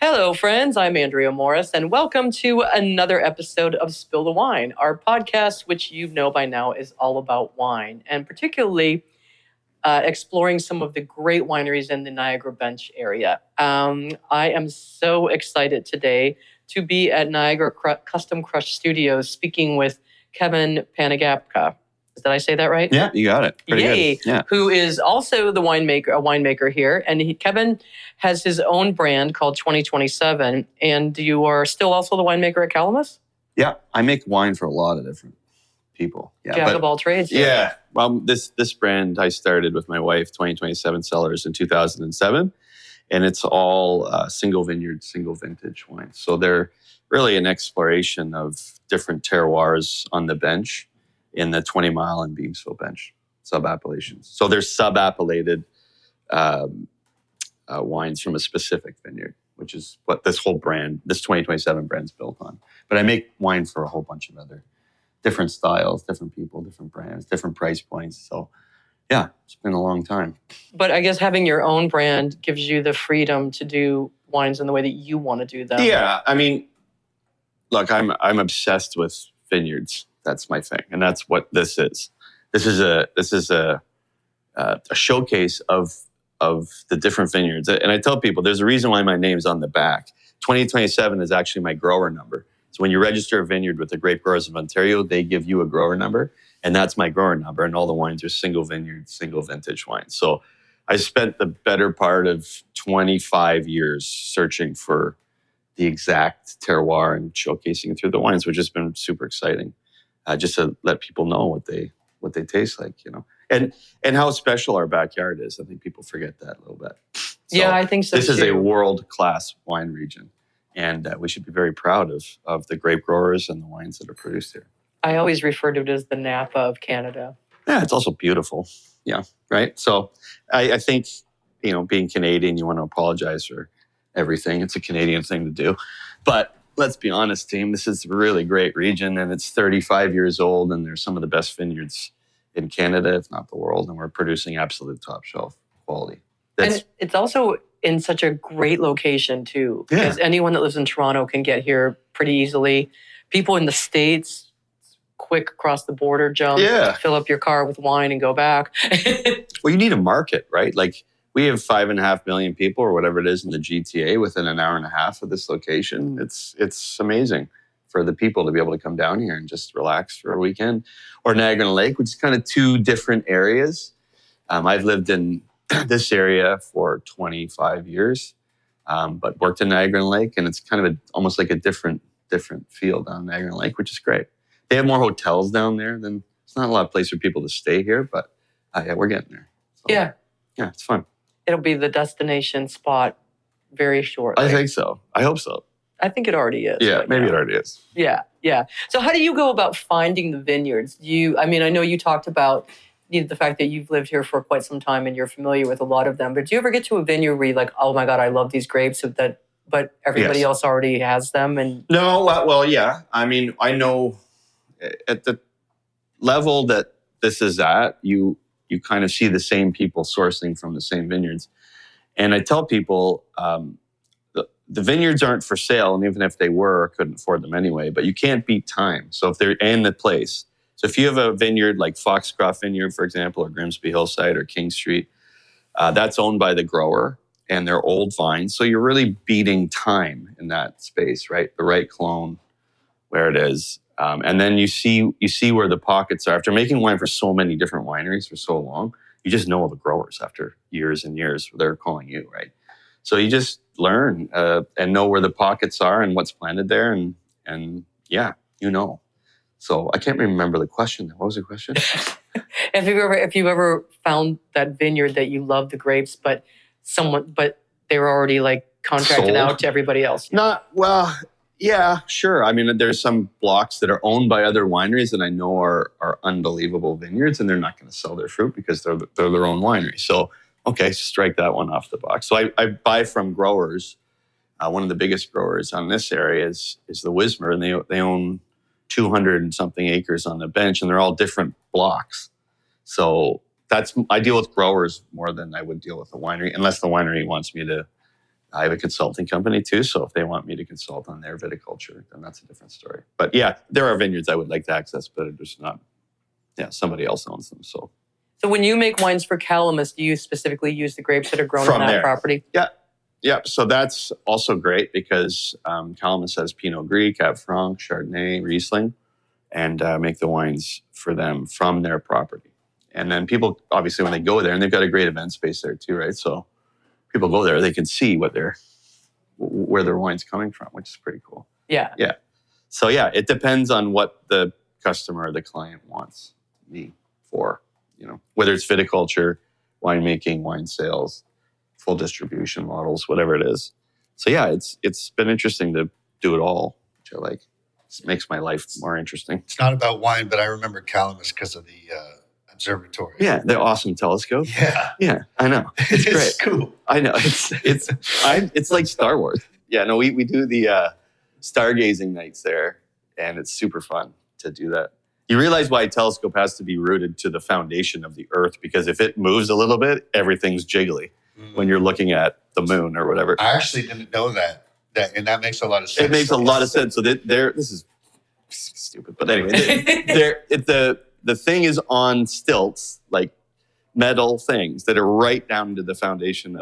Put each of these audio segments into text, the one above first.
Hello, friends. I'm Andrea Morris, and welcome to another episode of Spill the Wine, our podcast, which you know by now is all about wine, and particularly exploring some of the great wineries in the Niagara Bench area. I am so excited today to be at Niagara Custom Crush Studios speaking with Kevin Panagapka. Did I say that right? Yeah, you got it. Pretty Yay. good. Yeah. Who is also a winemaker here. And Kevin has his own brand called 2027. And you are still also the winemaker at Calamus? Yeah, I make wine for a lot of different people. Yeah, Jack of all trades. Yeah. Well, this brand I started with my wife, 2027 Cellars, in 2007. And it's all single vineyard, single vintage wines. So they're really an exploration of different terroirs on the bench in the 20 Mile and Beamsville bench, sub-appellations. So they're sub-appellated wines from a specific vineyard, which is what this whole brand, this 2027 brand's built on. But I make wine for a whole bunch of other different styles, different people, different brands, different price points. So yeah, it's been a long time. But I guess having your own brand gives you the freedom to do wines in the way that you want to do them. Yeah, I mean, look, I'm obsessed with vineyards. That's my thing, and that's what this is. This is a showcase of the different vineyards. And I tell people there's a reason why my name's on the back. 2027 is actually my grower number. So when you register a vineyard with the Grape Growers of Ontario, they give you a grower number, and that's my grower number. And all the wines are single vineyard, single vintage wines. So I spent the better part of 25 years searching for the exact terroir and showcasing it through the wines, which has been super exciting. Just to let people know what they taste like, and how special our backyard is. I think people forget that a little bit. So yeah, I think so. This is a world-class wine region, and we should be very proud of the grape growers and the wines that are produced here. I always refer to it as the Napa of Canada. Yeah, it's also beautiful. Yeah, right. So I think being Canadian, you want to apologize for everything. It's a Canadian thing to do, but let's be honest, team, this is a really great region, and it's 35 years old, and there's some of the best vineyards in Canada, if not the world, and we're producing absolute top shelf quality. And it's also in such a great location, too, because anyone that lives in Toronto can get here pretty easily. People in the States, quick across the border jump, fill up your car with wine and go back. Well, you need a market, right? Like, we have 5.5 million people or whatever it is in the GTA within an hour and a half of this location. It's amazing for the people to be able to come down here and just relax for a weekend. Or Niagara Lake, which is kind of two different areas. I've lived in this area for 25 years, but worked in Niagara Lake, and it's kind of almost like a different feel down Niagara Lake, which is great. They have more hotels down there than, it's not a lot of place for people to stay here, but yeah, we're getting there. So, yeah, it's fun. It'll be the destination spot very shortly. I think so. I hope so. I think it already is. Yeah, maybe it already is. Yeah. So how do you go about finding the vineyards? I know you talked about the fact that you've lived here for quite some time and you're familiar with a lot of them, but do you ever get to a vineyard where you're like, oh my God, I love these grapes, but everybody else already has them? And no, well, yeah. I mean, I know at the level that this is at, you kind of see the same people sourcing from the same vineyards. And I tell people the vineyards aren't for sale, and even if they were, I couldn't afford them anyway, but you can't beat time. So if they're in the place. So if you have a vineyard like Foxcroft Vineyard, for example, or Grimsby Hillside or King Street, that's owned by the grower, and they're old vines. So you're really beating time in that space, right? The right clone, where it is. And then you see where the pockets are. After making wine for so many different wineries for so long, you just know all the growers after years and years. They're calling you, right? So you just learn and know where the pockets are and what's planted there. And yeah, So I can't remember the question. What was the question? If you've ever found that vineyard that you love the grapes, but they were already like contracted out to everybody else. Yeah, sure. I mean, there's some blocks that are owned by other wineries that I know are unbelievable vineyards, and they're not going to sell their fruit because they're their own winery. So, okay, strike that one off the box. So I buy from growers. One of the biggest growers on this area is the Wismer, and they own 200 and something acres on the bench, and they're all different blocks. So I deal with growers more than I would deal with a winery, unless the winery wants me to I have a consulting company too, so if they want me to consult on their viticulture, then that's a different story. But yeah, there are vineyards I would like to access, but it's not. Yeah, somebody else owns them. So when you make wines for Calamus, do you specifically use the grapes that are grown on that there. property? Yeah. So that's also great because Calamus has Pinot Gris, Cab Franc, Chardonnay, Riesling, and make the wines for them from their property. And then people, obviously, when they go there, and they've got a great event space there too, right? So people go there, they can see where their wine's coming from, which is pretty cool. Yeah. Yeah. So yeah, it depends on what the customer or the client wants me for, whether it's viticulture, winemaking, wine sales, full distribution models, whatever it is. So yeah, it's been interesting to do it all, which I like. It makes my life more interesting. It's not about wine, but I remember Calamus because of the observatory. Yeah, the awesome telescope. Yeah, I know. It's great. It's cool. I know. It's like Star Wars. Yeah, no, we do the stargazing nights there, and it's super fun to do that. You realize why a telescope has to be rooted to the foundation of the Earth, because if it moves a little bit, everything's jiggly when you're looking at the moon or whatever. I actually didn't know that, and that makes a lot of sense. It makes a lot of sense. So this is stupid, but anyway, the thing is on stilts, like metal things that are right down to the foundation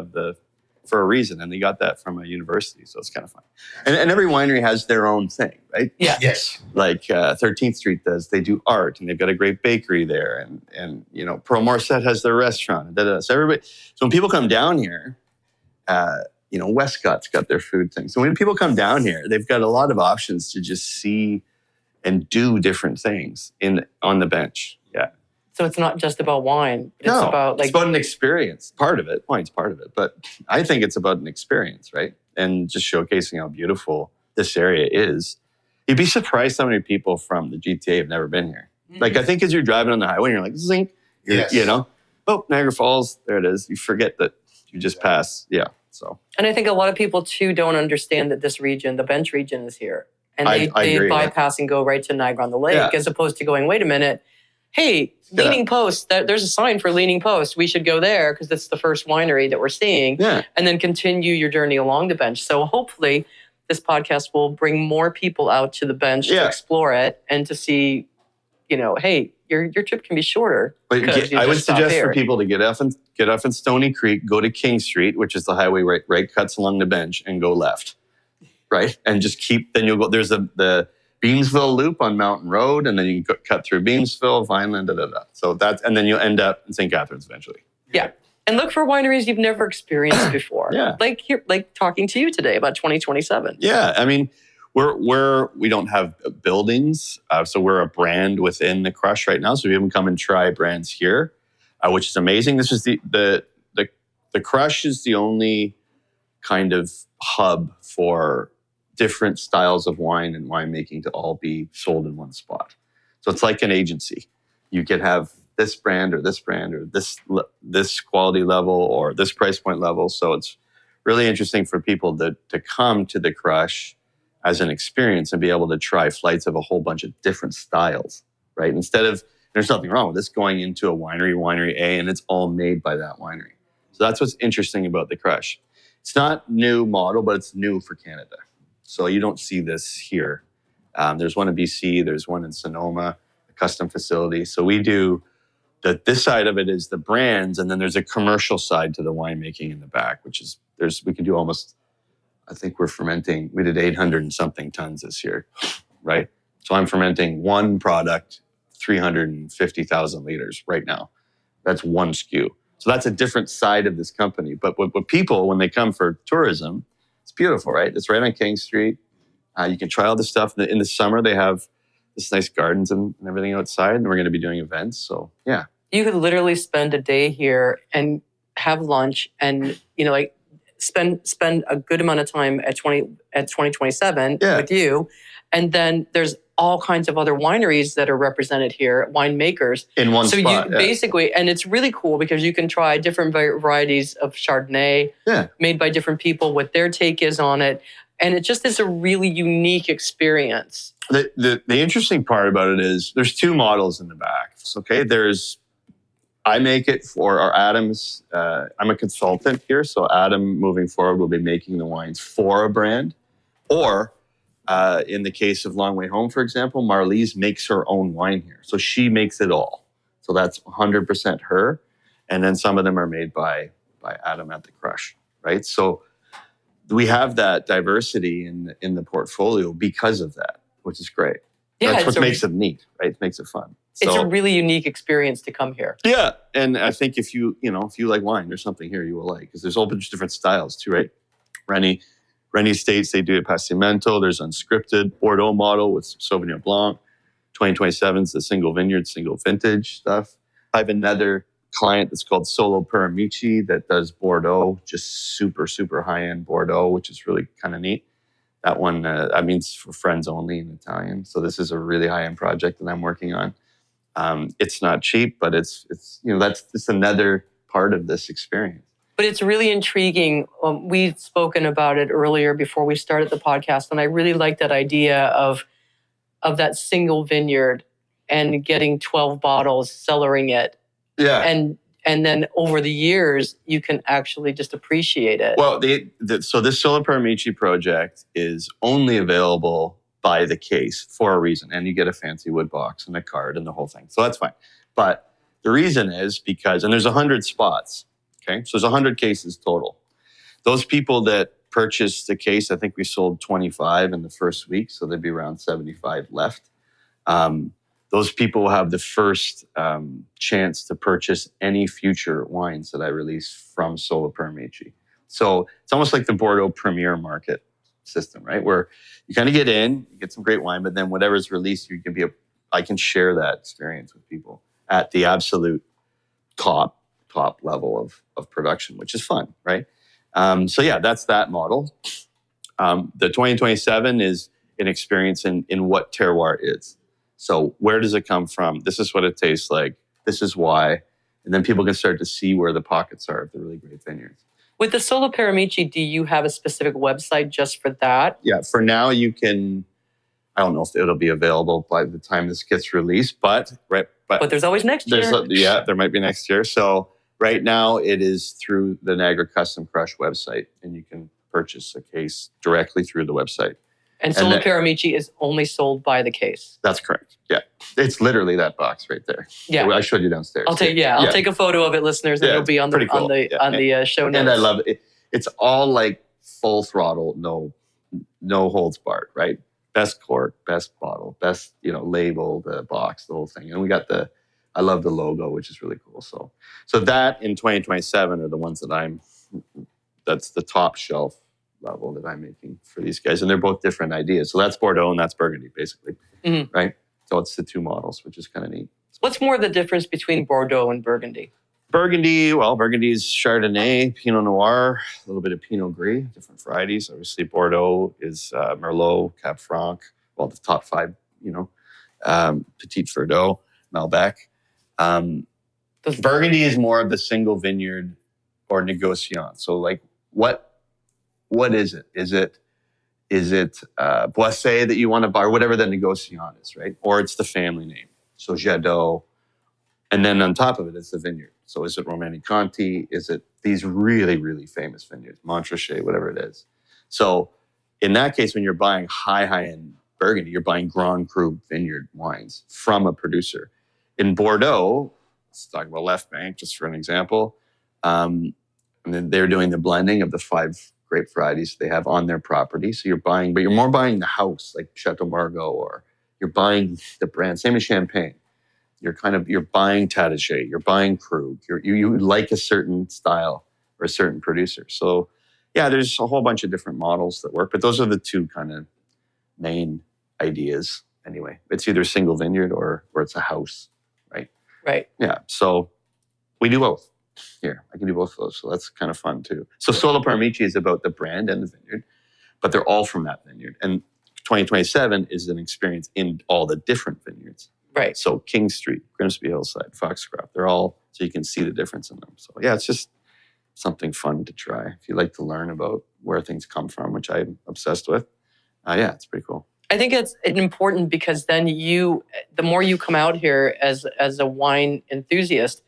for a reason. And they got that from a university. So it's kind of fun. And every winery has their own thing, right? Yeah. Yes. Like 13th Street they do art, and they've got a great bakery there. And Pearl Morset has their restaurant. So when people come down here, Westcott's got their food thing. So when people come down here, they've got a lot of options to just see and do different things on the bench. Yeah. So it's not just about wine. It's about it's about an experience. Part of it. Wine's part of it. But I think it's about an experience, right? And just showcasing how beautiful this area is. You'd be surprised how many people from the GTA have never been here. Mm-hmm. Like, I think as you're driving on the highway, you're like, zink. Yes. Oh, Niagara Falls, there it is. You forget that you just passed. Yeah. So. And I think a lot of people too don't understand that this region, the bench region, is here. And they agree, bypass and go right to Niagara on the Lake, as opposed to going, wait a minute, hey, Leaning Post, there's a sign for Leaning Post. We should go there because it's the first winery that we're seeing. Yeah. And then continue your journey along the bench. So hopefully this podcast will bring more people out to the bench to explore it and to see, hey, your trip can be shorter. But I would suggest for people to get off in Stony Creek, go to King Street, which is the highway right cuts along the bench, and go left. Right? And just then you'll go, there's the Beamsville Loop on Mountain Road, and then you can cut through Beamsville, Vineland, So and then you'll end up in St. Catharines eventually. Yeah. And look for wineries you've never experienced before. Yeah. Like talking to you today about 2027. Yeah. I mean, we don't have buildings, so we're a brand within the Crush right now. So we can come and try brands here, which is amazing. This is the Crush is the only kind of hub for different styles of wine and winemaking to all be sold in one spot. So it's like an agency. You could have this brand or this quality level or this price point level. So it's really interesting for people to come to the Crush as an experience and be able to try flights of a whole bunch of different styles, right? Instead of, there's nothing wrong with this going into a winery A, and it's all made by that winery. So that's what's interesting about the Crush. It's not new model, but it's new for Canada. So you don't see this here. There's one in BC, there's one in Sonoma, a custom facility. So we do this side of it is the brands, and then there's a commercial side to the winemaking in the back, which is we can do almost, I think we did 800 and something tons this year, right? So I'm fermenting one product, 350,000 liters right now. That's one SKU. So that's a different side of this company. But what people, when they come for tourism, it's beautiful, right? It's right on King Street. You can try all this stuff. In the summer, they have this nice gardens and everything outside, and we're going to be doing events. So, yeah. You could literally spend a day here and have lunch and, spend a good amount of time at 2027 with you. And then there's all kinds of other wineries that are represented here, winemakers. In one spot. So you basically, and it's really cool because you can try different varieties of Chardonnay made by different people, what their take is on it. And it just is a really unique experience. The interesting part about it is there's two models in the back. Okay, there's I make it for Adam's. I'm a consultant here, so Adam, moving forward, will be making the wines for a brand. Or in the case of Long Way Home, for example, Marlies makes her own wine here, so she makes it all. So that's 100% her, and then some of them are made by Adam at the Crush, right? So we have that diversity in the portfolio because of that, which is great. Yeah, That's what makes it neat, right? It makes it fun. It's a really unique experience to come here. Yeah, and I think if you like wine, there's something here you will like, because there's a whole bunch of different styles too, right? Rennie states they do it Passimento. There's unscripted Bordeaux model with Sauvignon Blanc. 2027 is the single vineyard, single vintage stuff. I have another client that's called Solo Para Mici that does Bordeaux, just super, super high-end Bordeaux, which is really kind of neat. That one, it's for friends only in Italian. So this is a really high-end project that I'm working on. It's not cheap, but it's that's just another part of this experience. But it's really intriguing. We've spoken about it earlier before we started the podcast, and I really like that idea of that single vineyard and getting 12 bottles, cellaring it. Yeah. And then over the years, you can actually just appreciate it. Well, so this Solo Para Mici project is only available by the case for a reason. And you get a fancy wood box and a card and the whole thing. So that's fine. But the reason is because, and there's 100 spots, okay? So there's 100 cases total. Those people that purchased the case, I think we sold 25 in the first week, so there'd be around 75 left. Those people will have the first chance to purchase any future wines that I release from Solo Para Mici. So it's almost like the Bordeaux Premier Market system, right? Where you kind of get in, you get some great wine, but then whatever's released, I can share that experience with people at the absolute top level of production, which is fun, right? So yeah, that's that model. The 2027 is an experience in what terroir is. So where does it come from? This is what it tastes like. This is why. And then people can start to see where the pockets are of the really great vineyards. With the Solo Para Mici, do you have a specific website just for that? Yeah, for now you can, I don't know if it'll be available by the time this gets released, but there's always next year. Yeah, there might be next year. So right now it is through the Niagara Custom Crush website, and you can purchase a case directly through the website. And Solo Para Mici is only sold by the case. That's correct. Yeah. It's literally that box right there. Yeah. I showed you downstairs. I'll take a photo of it, listeners, and it'll be on the show notes. And I love it. It's all like full throttle, no holds barred, right? Best cork, best bottle, best, label, the box, the whole thing. And we got I love the logo, which is really cool. So that in 2027 are the ones that's the top shelf level that I'm making for these guys. And they're both different ideas. So that's Bordeaux and that's Burgundy, basically, right? So it's the two models, which is kind of neat. What's more the difference between Bordeaux and Burgundy? Burgundy's Chardonnay, Pinot Noir, a little bit of Pinot Gris, different varieties. Obviously, Bordeaux is Merlot, Cab Franc, the top five, Petit Verdot, Malbec. Burgundy is more of the single vineyard or negociant. So, like, what is it? Is it Boisset that you want to buy, or whatever the negociant is, right? Or it's the family name. So Jadot. And then on top of it, it's the vineyard. So is it Romanée-Conti? Is it these really, really famous vineyards, Montrachet, whatever it is? So in that case, when you're buying high-end Burgundy, you're buying Grand Cru vineyard wines from a producer. In Bordeaux, let's talk about Left Bank, just for an example. And then they're doing the blending of the 5 grape varieties they have on their property. So but you're more buying the house, like Chateau Margaux, or you're buying the brand. Same as Champagne. You're buying Taittinger, you're buying Krug. You like a certain style or a certain producer. So yeah, there's a whole bunch of different models that work, but those are the two kind of main ideas anyway. It's either single vineyard or it's a house, right? Right. Yeah. So we do both. Here, I can do both of those. So that's kind of fun too. So Solo Para Mici is about the brand and the vineyard, but they're all from that vineyard. And 2027 is an experience in all the different vineyards. Right. So King Street, Grimsby Hillside, Foxcroft, they're all, so you can see the difference in them. So yeah, it's just something fun to try. If you like to learn about where things come from, which I'm obsessed with, yeah, it's pretty cool. I think it's important because then the more you come out here as a wine enthusiast,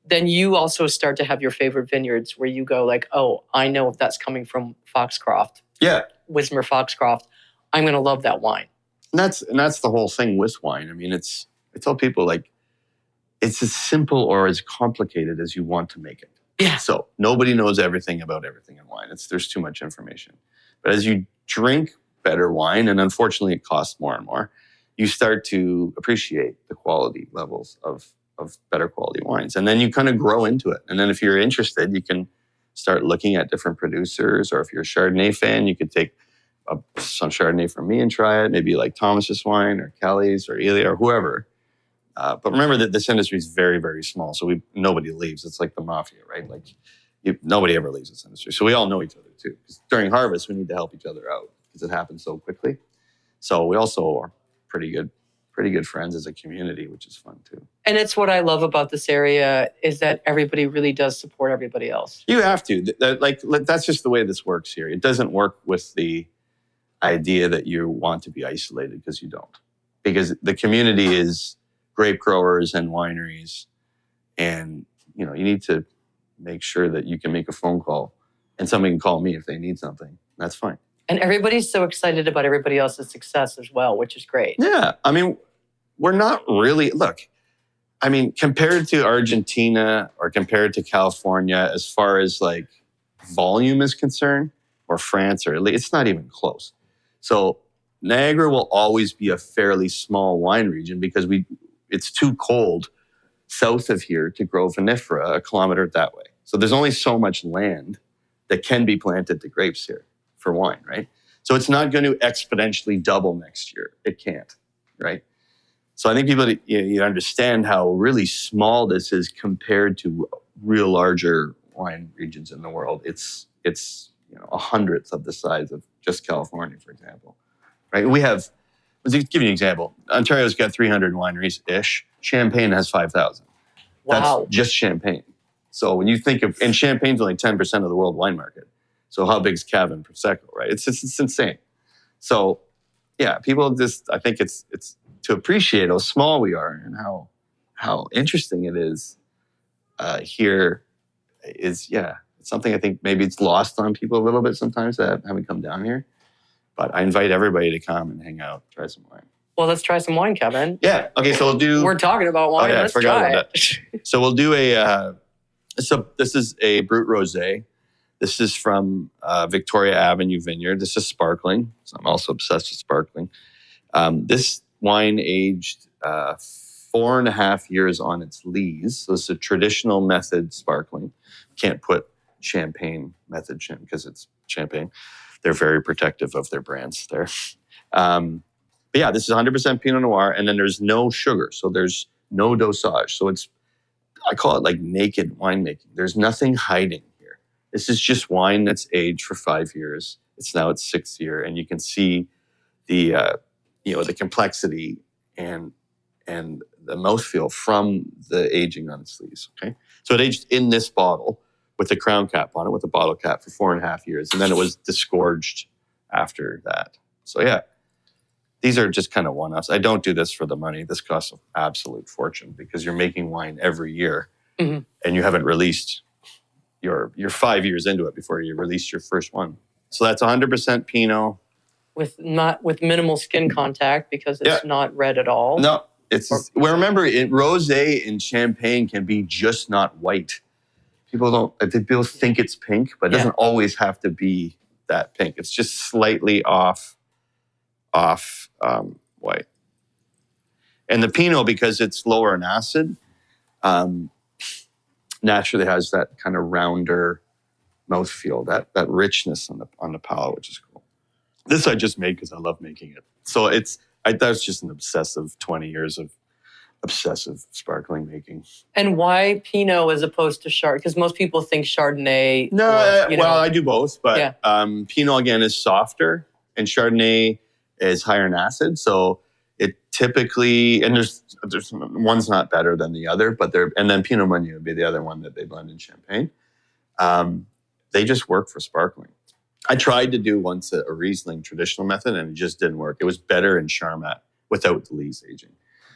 then you also start to have your favorite vineyards where you go like, oh, I know if that's coming from Foxcroft. Yeah. Wismer Foxcroft, I'm going to love that wine. And that's the whole thing with wine. I mean, I tell people like, it's as simple or as complicated as you want to make it. Yeah. So nobody knows everything about everything in wine. There's too much information. But as you drink better wine, and unfortunately it costs more and more, you start to appreciate the quality levels of better quality wines. And then you kind of grow into it. And then if you're interested, you can start looking at different producers. Or if you're a Chardonnay fan, you could take some Chardonnay from me and try it. Maybe like Thomas's wine or Kelly's or Elia or whoever. But remember that this industry is very, very small. So nobody leaves. It's like the mafia, right? Like nobody ever leaves this industry. So we all know each other too. 'Cause during harvest, we need to help each other out because it happens so quickly. So we also are pretty good friends as a community, which is fun too. And it's what I love about this area is that everybody really does support everybody else. You have to. That's just the way this works here. It doesn't work with the idea that you want to be isolated because you don't. Because the community is grape growers and wineries. And, you need to make sure that you can make a phone call and somebody can call me if they need something. That's fine. And everybody's so excited about everybody else's success as well, which is great. Yeah. I mean, we're not really, compared to Argentina or compared to California, as far as like volume is concerned, or France or Italy, it's not even close. So Niagara will always be a fairly small wine region because it's too cold south of here to grow vinifera a kilometer that way. So there's only so much land that can be planted to grapes here for wine, right? So it's not going to exponentially double next year. It can't, right? So I think people, you understand how really small this is compared to real larger wine regions in the world. It's a hundredth of the size of just California, for example, right? Let's give you an example. Ontario's got 300 wineries-ish. Champagne has 5,000. Wow. That's just Champagne. So when you think and Champagne's only 10% of the world wine market. So how big is Cab and Prosecco, right? It's insane. So yeah, people I think it's to appreciate how small we are and how interesting it is here is, it's something I think maybe it's lost on people a little bit sometimes that haven't come down here. But I invite everybody to come and hang out, try some wine. Well, let's try some wine, Kevin. Yeah. Okay, so we'll do... We're talking about wine. Oh, yeah, let's I forgot try about it. that. So we'll do this is a Brut Rosé. This is from Victoria Avenue Vineyard. This is sparkling. So I'm also obsessed with sparkling. This wine aged 4.5 years on its lees. So it's a traditional method sparkling. Can't put champagne method because it's champagne. They're very protective of their brands there. But yeah, this is 100% Pinot Noir, and then there's no sugar. So there's no dosage. So I call it like naked winemaking. There's nothing hiding here. This is just wine that's aged for 5 years. It's now its 6th year, and you can see the complexity and the mouthfeel from the aging on its lees. Okay, so it aged in this bottle with a crown cap on it, with a bottle cap for 4.5 years, and then it was disgorged after that. So yeah, these are just kind of one-offs. I don't do this for the money. This costs an absolute fortune because you're making wine every year, and you haven't released you're 5 years into it before you release your first one. So that's 100% Pinot. With minimal skin contact because it's not red at all. No, remember, rosé and champagne can be just not white. People think it's pink, but it doesn't always have to be that pink. It's just slightly off white. And the Pinot, because it's lower in acid, naturally has that kind of rounder mouthfeel, that richness on the palate, which is cool. This I just made because I love making it. So that's just an obsessive 20 years of obsessive sparkling making. And why Pinot as opposed to Chardonnay? Because most people think Chardonnay. No, I do both. But Pinot, again, is softer, and Chardonnay is higher in acid. So it typically, and there's one's not better than the other, and then Pinot Meunier would be the other one that they blend in Champagne. They just work for sparkling. I tried to do once a Riesling traditional method, and it just didn't work. It was better in Charmat without the lees aging.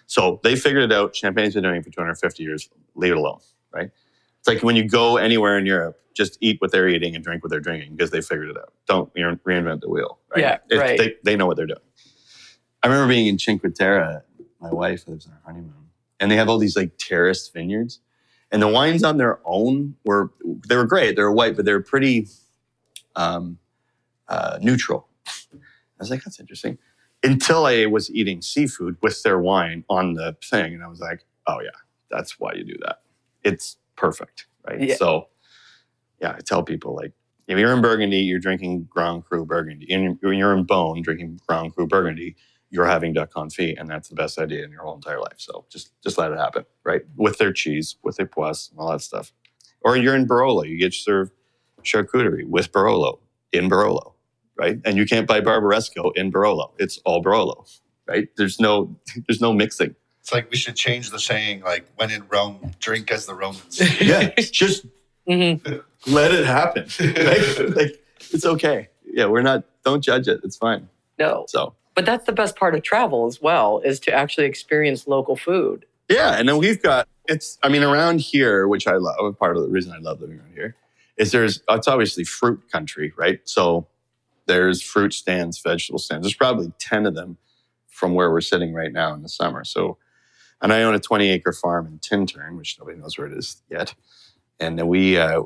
So they figured it out. Champagne's been doing it for 250 years. Leave it alone, right? It's like when you go anywhere in Europe, just eat what they're eating and drink what they're drinking because they figured it out. Don't reinvent the wheel, right? Yeah, right. They know what they're doing. I remember being in Cinque Terre. My wife lives on our honeymoon, and they have all these like terraced vineyards, and the wines on their own were great. They were white, but they were pretty neutral. I was like, that's interesting. Until I was eating seafood with their wine on the thing, and I was like, oh yeah, that's why you do that. It's perfect, right? Yeah. So, yeah, I tell people like, if you're in Burgundy, you're drinking Grand Cru Burgundy. And when you're in Beaune drinking Grand Cru Burgundy, you're having duck confit, and that's the best idea in your whole entire life. So just let it happen, right? With their cheese, with their poisse, and all that stuff. Or you're in Barolo, you get served charcuterie with Barolo, in Barolo, right? And you can't buy Barbaresco in Barolo. It's all Barolo, right? There's no mixing. It's like we should change the saying, like, when in Rome, drink as the Romans. Yeah, just let it happen. Right? Like, it's okay. Yeah, don't judge it. It's fine. No. So, but that's the best part of travel as well, is to actually experience local food. yeah, and then we've got, around here, which I love, part of the reason I love living around here, is it's obviously fruit country, right? So there's fruit stands, vegetable stands. There's probably 10 of them from where we're sitting right now in the summer. So, and I own a 20-acre farm in Tintern, which nobody knows where it is yet. And then we have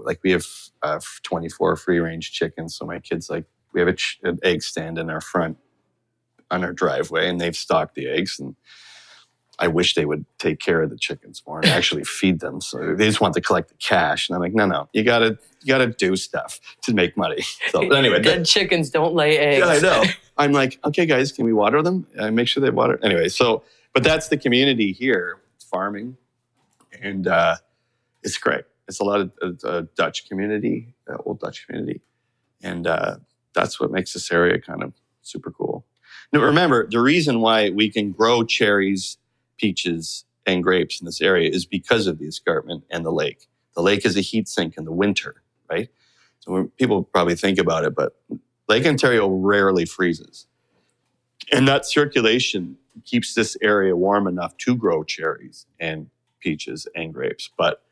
24 free-range chickens. So my kids, we have an egg stand in our front on our driveway, and they've stocked the eggs. And I wish they would take care of the chickens more and actually feed them. So they just want to collect the cash. And I'm like, no, you gotta do stuff to make money. So but anyway, dead chickens don't lay eggs. Yeah, I know. I'm like, okay, guys, can we water them? Make sure they water. Anyway, but that's the community here. It's farming, and it's great. It's a lot of Dutch community, old Dutch community, and that's what makes this area kind of super cool. Now, remember, the reason why we can grow cherries, peaches, and grapes in this area is because of the escarpment and the lake. The lake is a heat sink in the winter, right? So people probably think about it, but Lake Ontario rarely freezes. And that circulation keeps this area warm enough to grow cherries and peaches and grapes. But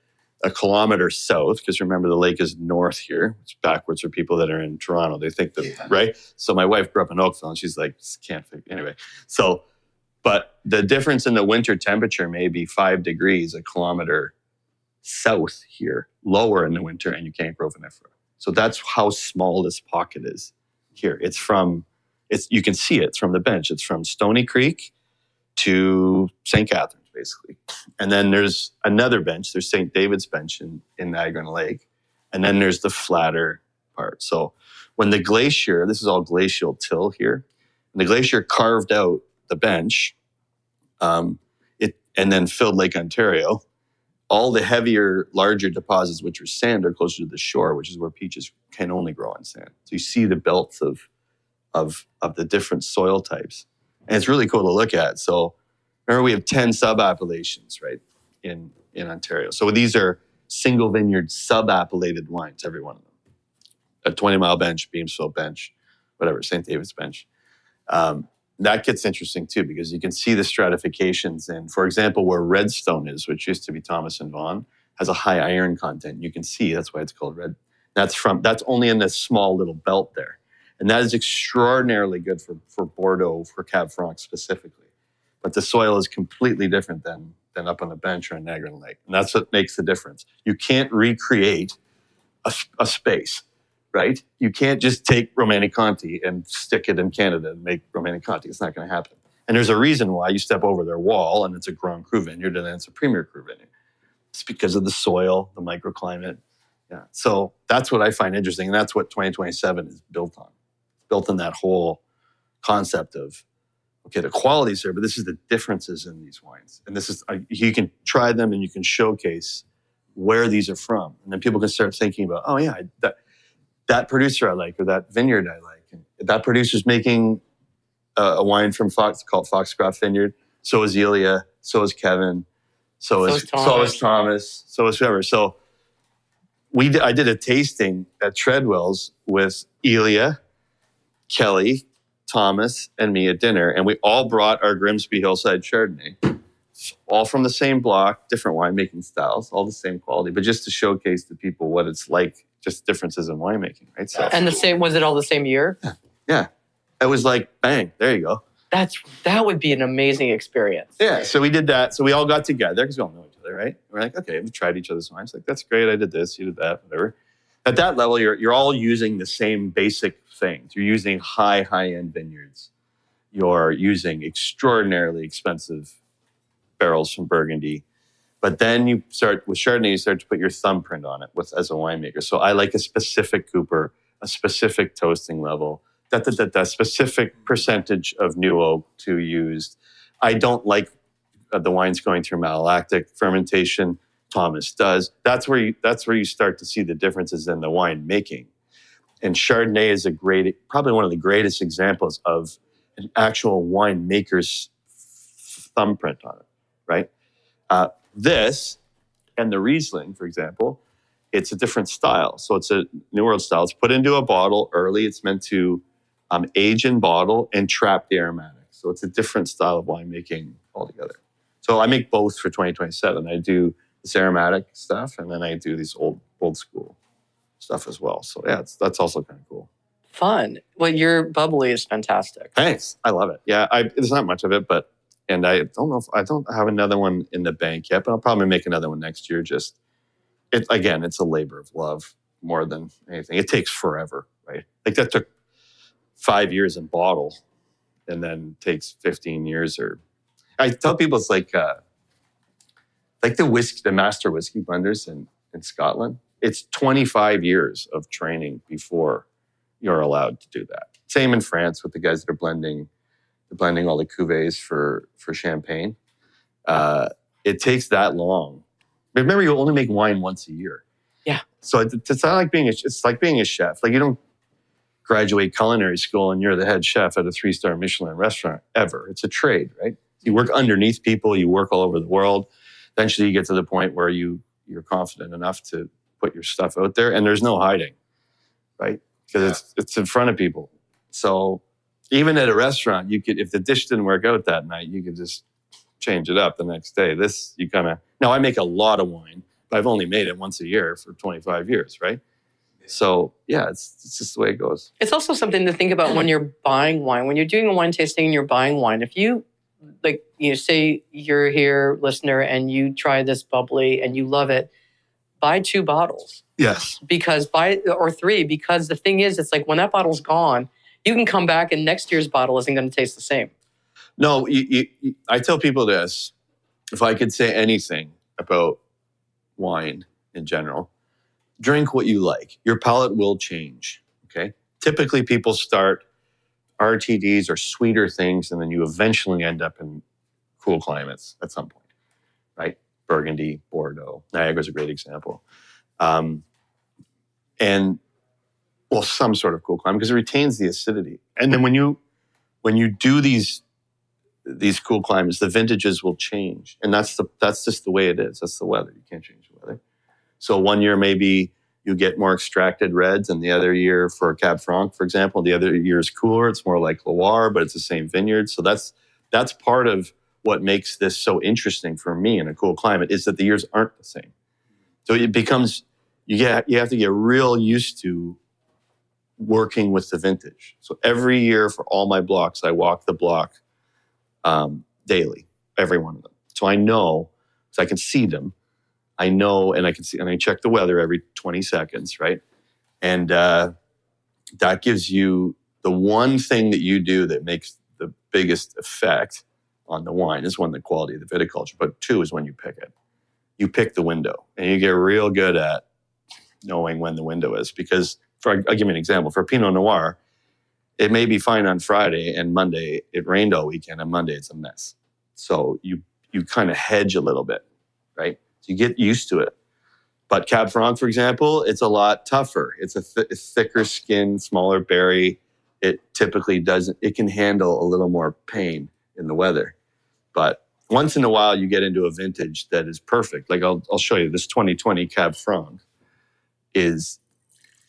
a kilometer south, because remember the lake is north here, it's backwards for people that are in Toronto. They think that, right? So my wife grew up in Oakville, and she's like, can't think. Anyway, but the difference in the winter temperature may be 5 degrees a kilometer south here, lower in the winter, and you can't grow vinifera. So that's how small this pocket is here. You can see it's from the bench. It's from Stony Creek to St. Catharines, basically. And then there's another bench. There's St. David's bench in Niagara Lake. And then there's the flatter part. So when the glacier, this is all glacial till here, when the glacier carved out the bench, and then filled Lake Ontario, all the heavier, larger deposits, which are sand, are closer to the shore, which is where peaches can only grow on sand. So you see the belts of the different soil types. And it's really cool to look at. So remember, we have 10 sub-appellations, right, in Ontario. So these are single vineyard sub-appellated wines, every one of them. A 20-mile bench, Beamsville bench, whatever, St. David's bench. That gets interesting too, because you can see the stratifications. And for example, where Redstone is, which used to be Thomas and Vaughan, has a high iron content. You can see that's why it's called red. That's only in this small little belt there. And that is extraordinarily good for Bordeaux, for Cab Franc specifically. But the soil is completely different than up on the bench or in Niagara Lake. And that's what makes the difference. You can't recreate a space, right? You can't just take Romanée-Conti and stick it in Canada and make Romanée-Conti. It's not going to happen. And there's a reason why you step over their wall and it's a Grand Cru vineyard and then it's a Premier Cru vineyard. It's because of the soil, the microclimate. Yeah. So that's what I find interesting. And that's what 2027 is built on. It's built on that whole concept of, okay, the quality's there, but this is the differences in these wines. And this is, you can try them and you can showcase where these are from. And then people can start thinking about, oh yeah, that producer I like, or that vineyard I like. And that producer's making a wine from called Foxcroft Vineyard. So is Elia. So is Kevin. So is Thomas. So is whoever. So I did a tasting at Treadwell's with Elia, Kelly, Thomas, and me at dinner. And we all brought our Grimsby Hillside Chardonnay all from the same block, different winemaking styles, all the same quality, but just to showcase to people what it's like, just differences in winemaking, right? So, And was it all the same year? Yeah. It was like, bang, there you go. That would be an amazing experience. Yeah, so we did that. So we all got together because we all know each other, right? We're like, okay, we tried each other's wines. Like, that's great. I did this, you did that, whatever. At that level, you're all using the same basic things. You're using high-end vineyards. You're using extraordinarily expensive barrels from Burgundy. But then you start, with Chardonnay, you start to put your thumbprint on it as a winemaker. So I like a specific cooper, a specific toasting level, specific percentage of new oak to use. I don't like the wines going through malolactic fermentation. Thomas does. That's where you start to see the differences in the wine making. And Chardonnay is probably one of the greatest examples of an actual winemaker's thumbprint on it, right? This and the Riesling, for example, it's a different style. So it's a New World style. It's put into a bottle early. It's meant to age in bottle and trap the aromatics. So it's a different style of winemaking altogether. So I make both for 2027. I do this aromatic stuff, and then I do these old school stuff as well. So yeah, that's also kind of cool. Fun. Well, your bubbly is fantastic. Thanks. I love it. Yeah, there's not much of it, and I don't know if I don't have another one in the bank yet, but I'll probably make another one next year. It's a labor of love more than anything. It takes forever, right? Like that took 5 years in bottle, and then takes 15 years. Or I tell people it's like the master whiskey blenders in Scotland. It's 25 years of training before you're allowed to do that. Same in France with the guys that are blending all the cuvées for champagne. It takes that long. But remember, you only make wine once a year. Yeah. So it's not like it's like being a chef. Like you don't graduate culinary school and you're the head chef at a 3-star Michelin restaurant ever. It's a trade, right? You work underneath people. You work all over the world. Eventually, you get to the point where you're confident enough to put your stuff out there, and there's no hiding, right? Because it's in front of people. So even at a restaurant, you could, if the dish didn't work out that night, you could just change it up the next day. Now I make a lot of wine, but I've only made it once a year for 25 years, right? So yeah, it's just the way it goes. It's also something to think about when you're buying wine. When you're doing a wine tasting and you're buying wine, if you say you're here, listener, and you try this bubbly and you love it, buy 2 bottles. Yes. Or 3, because the thing is, it's like when that bottle's gone, you can come back and next year's bottle isn't going to taste the same. No, I tell people this. If I could say anything about wine in general, drink what you like. Your palate will change, okay? Typically, people start RTDs or sweeter things, and then you eventually end up in cool climates at some point, right? Burgundy, Bordeaux. Niagara is a great example. Some sort of cool climate, because it retains the acidity. And then when you do these cool climates, the vintages will change. And that's just the way it is. That's the weather. You can't change the weather. So one year maybe you get more extracted reds, and the other year for Cab Franc, for example, the other year is cooler. It's more like Loire, but it's the same vineyard. So that's part of what makes this so interesting for me in a cool climate, is that the years aren't the same. So it becomes, you have to get real used to working with the vintage. So every year for all my blocks, I walk the block daily, every one of them. So I know, so I can see them. I know, and I can see, and I check the weather every 20 seconds, right? And that gives you the one thing that you do that makes the biggest effect on the wine is one, the quality of the viticulture, but 2 is when you pick it. You pick the window, and you get real good at knowing when the window is. Because I'll give you an example. For Pinot Noir, it may be fine on Friday, and Monday it rained all weekend, and Monday it's a mess. So you kind of hedge a little bit, right? So you get used to it. But Cab Franc, for example, it's a lot tougher. It's a thicker skin, smaller berry. It typically it can handle a little more pain in the weather. But once in a while, you get into a vintage that is perfect. Like I'll show you, this 2020 Cab Franc is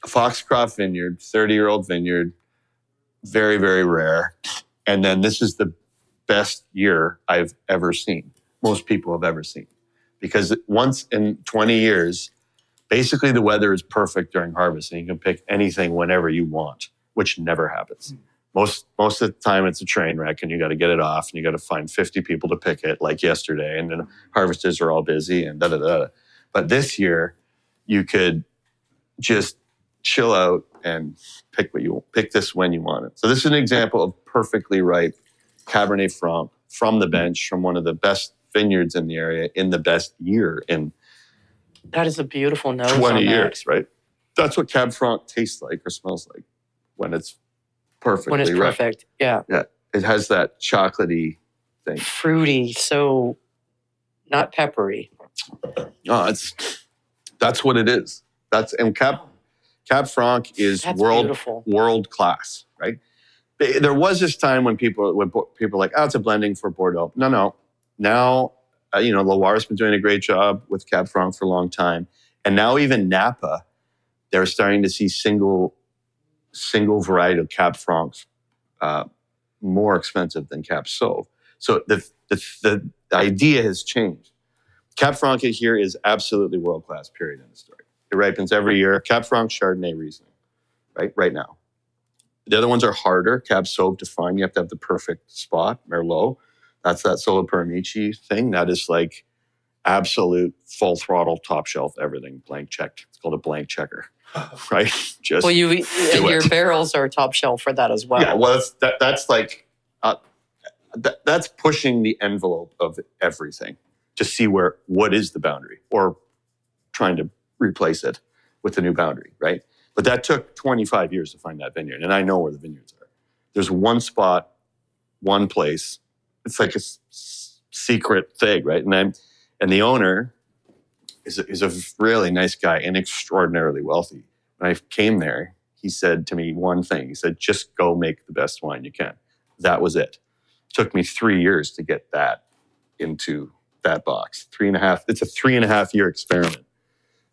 a Foxcroft vineyard, 30-year-old vineyard, very, very rare. And then this is the best year I've ever seen. most people have ever seen. Because once in 20 years, basically the weather is perfect during harvest and you can pick anything whenever you want, which never happens. Most of the time it's a train wreck and you got to get it off and you got to find 50 people to pick it like yesterday, and then harvesters are all busy and da-da-da. But this year you could just chill out and pick this when you want it. So this is an example of perfectly ripe Cabernet Franc from the bench from one of the best vineyards in the area in the best year in That is a beautiful nose 20 on years, right? That's what Cab Franc tastes like or smells like when it's perfectly when it's ripe. perfect. Yeah. Yeah, it has that chocolatey thing. Fruity, so not peppery. Oh, that's what it is. And Cab Franc is That's beautiful. world class, right? There was this time when people were like, oh, it's a blending for Bordeaux. No. Now, Loire's been doing a great job with Cab Franc for a long time. And now even Napa, they're starting to see single varietal Cab Francs more expensive than Cab Sauv. So the idea has changed. Cab Franc here is absolutely world-class, period, in the story. It ripens every year. Cab Franc, Chardonnay, Riesling, right now. The other ones are harder. Cab Sauv to find. You have to have the perfect spot. Merlot. That's that Solo Para Mici thing. That is like absolute full throttle, top shelf, everything. Blank checked. It's called a blank checker, right? Just Well, your barrels are top shelf for that as well. Yeah, well, that's like that's pushing the envelope of everything to see what is the boundary, or trying to replace it with a new boundary, right? But that took 25 years to find that vineyard, and I know where the vineyards are. There's one spot, one place. It's like a secret thing, right? And the owner is a really nice guy and extraordinarily wealthy. When I came there, he said to me one thing. He said, just go make the best wine you can. That was it. It took me 3 years to get that into that box. 3.5. It's a 3.5 year experiment.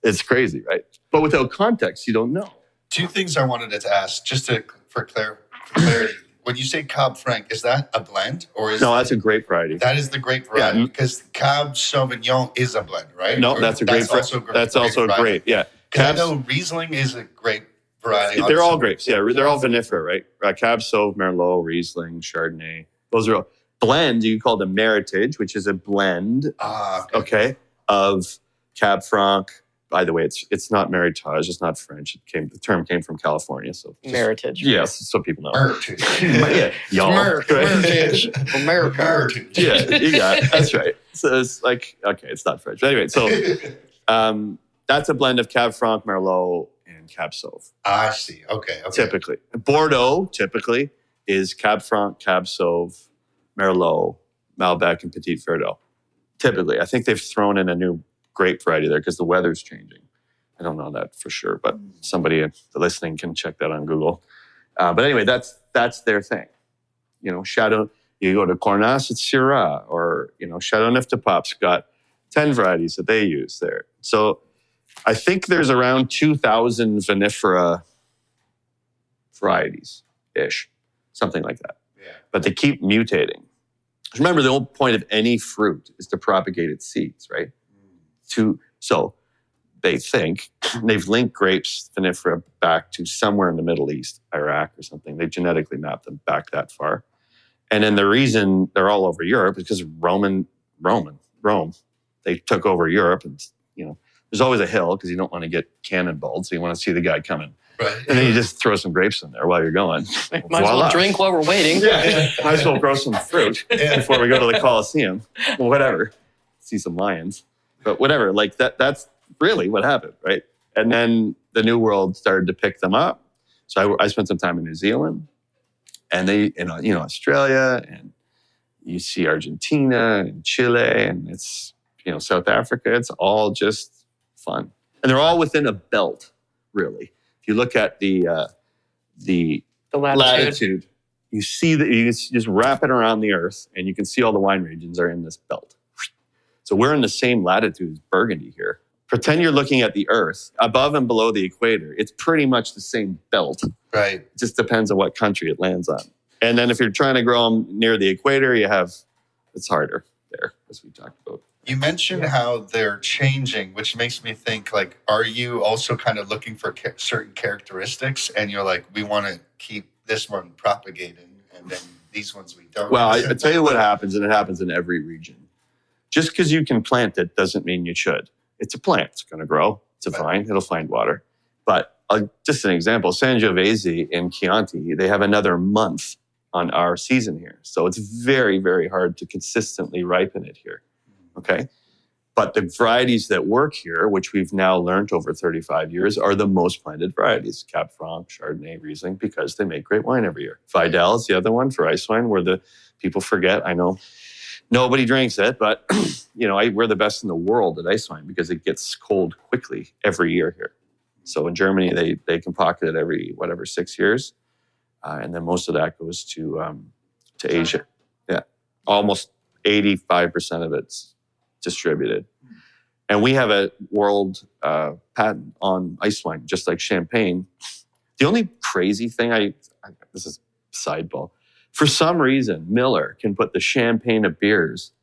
It's crazy, right? But without context, you don't know. Two things I wanted to ask, just for clarity. When you say Cab Franc, is that a blend, or is that's a grape variety? That is the grape variety, because Cab Sauvignon is a blend, right? No, that's a grape. That's also a grape. Yeah, because I know Riesling is a grape variety. They're all grapes. Yeah, they're all vinifera, right? Cab Sauv, Merlot, Riesling, Chardonnay. Those are all blend. You call them Meritage, which is a blend. Okay, of Cab Franc. By the way, it's not Meritage. It's not French. The term came from California. So Meritage. Yes, so people know. Meritage. Yeah, y'all. Meritage. America. Meritage. Yeah, you got it. That's right. So it's like, okay, it's not French. But anyway, so that's a blend of Cab Franc, Merlot, and Cab Sauv. I see. Okay. Typically. Bordeaux, is Cab Franc, Cab Sauv, Merlot, Malbec, and Petit Verdot. Typically. I think they've thrown in a new grape variety there because the weather's changing. I don't know that for sure, but somebody listening can check that on Google. But anyway, that's their thing. Chateau, you go to Cornas, it's Syrah, or, Chateau Neuf-de-Pape's got 10 varieties that they use there. So I think there's around 2,000 vinifera varieties-ish, something like that. Yeah. But they keep mutating. Remember, the whole point of any fruit is to propagate its seeds, right? So they think they've linked grapes, vinifera, back to somewhere in the Middle East, Iraq or something. They genetically mapped them back that far. And then the reason they're all over Europe is because Rome, they took over Europe. And, there's always a hill because you don't want to get cannonballed. So you want to see the guy coming. Right. And then you just throw some grapes in there while you're going. Might as well drink while we're waiting. Yeah. Might as well grow some fruit before we go to the Coliseum. Well, whatever. See some lions. But whatever, like that's really what happened, right? And then the New World started to pick them up. So I spent some time in New Zealand, and they, Australia, and you see Argentina and Chile, and it's, South Africa. It's all just fun. And they're all within a belt, really. If you look at the latitude, you see that you just wrap it around the earth, and you can see all the wine regions are in this belt. So we're in the same latitude as Burgundy here. Pretend you're looking at the earth above and below the equator. It's pretty much the same belt. Right. It just depends on what country it lands on. And then if you're trying to grow them near the equator, it's harder. there, as we talked about. You mentioned how they're changing, which makes me think, like, are you also kind of looking for certain characteristics, and you're like, we want to keep this one propagating, and then these ones we don't? Well, I tell you what happens, and it happens in every region. Just because you can plant it doesn't mean you should. It's a plant. It's going to grow. It's a vine. It'll find water. But just an example, Sangiovese in Chianti, they have another month on our season here. So it's very, very hard to consistently ripen it here. Okay. But the varieties that work here, which we've now learned over 35 years, are the most planted varieties. Cab Franc, Chardonnay, Riesling, because they make great wine every year. Vidal is the other one for ice wine, where the people forget. I know nobody drinks it, but we're the best in the world at ice wine because it gets cold quickly every year here. So in Germany, they concoct it every 6 years. And then most of that goes to Asia. Yeah. Almost 85% of it's distributed. And we have a world patent on ice wine, just like champagne. The only crazy thing this is sideball. For some reason, Miller can put the champagne of beers